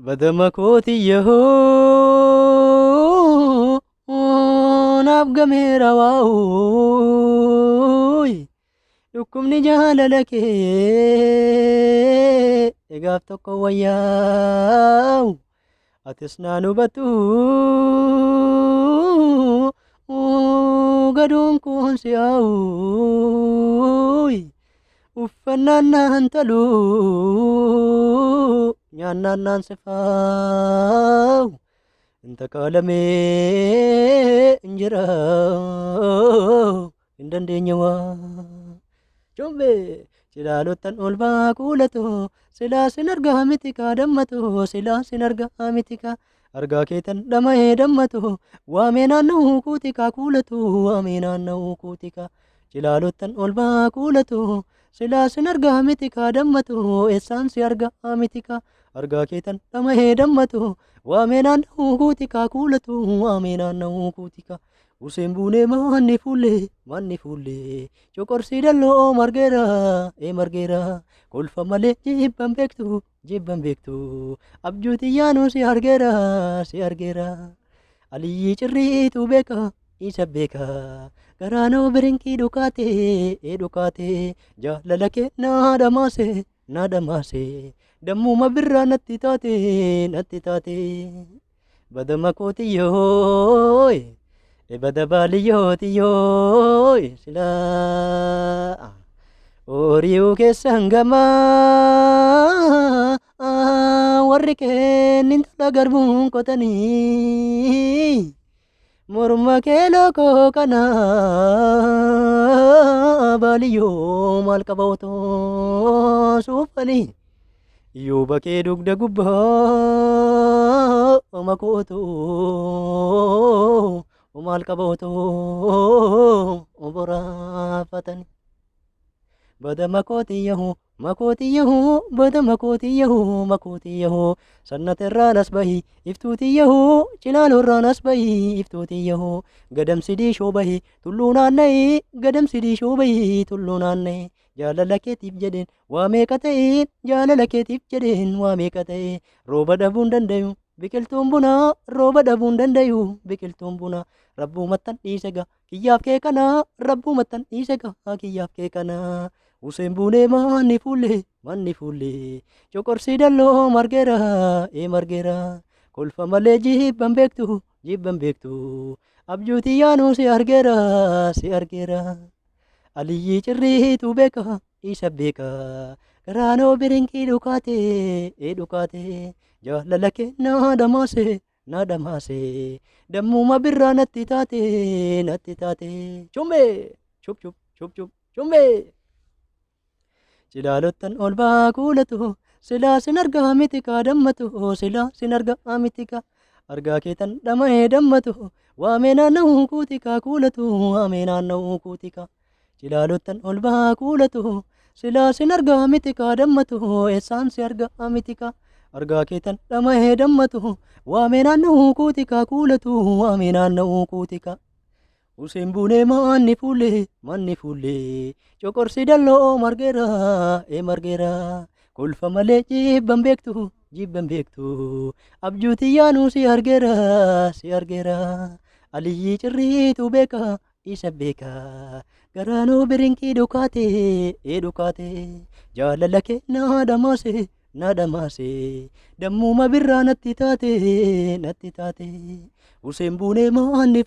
Badamakooti yahoo naaf gameera waa'uuy dhukkubni jaalala kee egaaf tokko wayyaawu atis naan hubatu gaduun kun si'aawuuy uffannaan naan talu nyaannaan naan sifaawu inta qaalamee injira hin dandeenye waa Chumbe silaalottan ol baa kuulatoo silaa sin argaa miti kaa dammatoo silaa sin argaa miti kaa argaa keetan dhama'ee dammatoo waamee naanna'uu kuuti kaa kuulatoo waamee naanna'uu kuuti kaa silaalottan ol baa kuulatoo silaa sin argaa miti kaa dammatoo eessaan si argaa miti kaa argaa keetan dhama'ee dammatoo waamee naanna'uu kuuti kaa kuulatoo waamee naanna'uu kuuti kaa Useen buunee manni fuullee coqorsii dalloo margeera kolfa malee jibban beektu abjuuti yaanuu si argeera aliyyii cirriitu beeka isa beeka garaanoo birinkii dhukaate jaalala kee naa dhamaase dammuma birraa natti taate badama kootiyyoo Ibada baaliyyoo silaa Ooriyuu keessan gamaa warri kennin tola garbuun qotanii morma kee lookoo kana baaliyyoo maal qaba otoo suuffanii yoo bakee dugda gubbaa makootoo Umal kaboto boraafatani bada makoti yahu bada makoti yahu sannaterraanas bahi iftuuti yahu cilaalorraanas bahi iftuuti yahu gadamsidii shoobahi tulluu naanna'i gadamsidii shoobahi tulluu naanna'i jaalala keetiif jedheen waa meeqa ta'een jaalala keetiif jedheen waa meeqa ta'e rooba dhabuun dandayu biqiltuun bunaa rooba dhabuun dandayu biqiltuun bunaa rabbuu mattan dhiisega kiyyaaf kee kana rabbuu mattan dhiisega kiyyaaf kee kana Useen buunee manni fuullee coqorsii dalloo margeera kolfa malee jibban beektu abjuuti yaanuu si argeera aliyyii cirriitu beeka isa beeka garaanoo birinkii dhukaate jaalala kee naa dhamaase dammuma birraa natti taate chumbe chumbe Silaalottan ol baa kuulatoo silaa sin argaa miti kaa dammatoo silaa sin argaa miti kaa argaa keetan dhama'ee dammatoo waamee naanna'uu kuuti kaa kuulatoo waamee naanna'uu kuuti kaa Silaalottan ol baa kuulatoo silaa sin argaa miti kaa dammatoo eessaan si argaa miti kaa argaa keetan dhama'ee dammatoo waamee naanna'uu kuuti kaa kuulatoo waamee naanna'uu kuuti kaa Useen buunee manni fuullee coqorsii dalloo margeera kolfa malee jibban beektu abjuuti yaanuu si argeera aliyyii cirriitu beeka isa beeka garaanoo birinkii dhukaate jaalala kee naa dhamaase dammuma birraa natti taate Useen buunee manni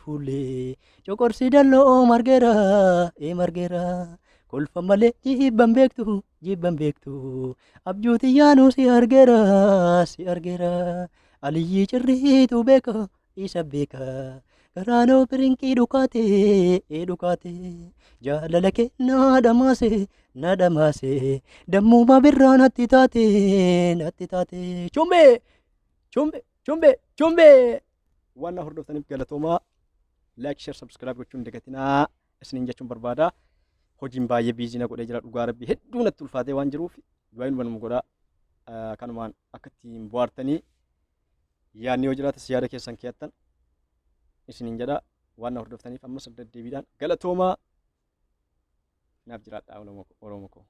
fuullee coqorsii dalloo margeera kolfa malee jibban beektu abjuuti yaanuu si argeera aliyyii cirriitu beeka isa beeka garaanoo birinkii dhukaate jaalala kee naa dhamaase dammuma birraa natti taate chumbe waan hordoftaniif galatoomaa like share subscribe gochuun dagatinaa isiniin jechuun barbaada hojiin baay'ee biizii na godhee jira dhugaa rabbii hedduu natti ulfaatee waan jiruuf du'aan banuma godhaa kanumaan akka ittiin bohaartanii yaadni yoo jiraates yaada keessan keeyattan isiniin jedha waan hordoftaniif ammas deddeebiidhaan galatoomaa naaf jiraadhaa oromoo koo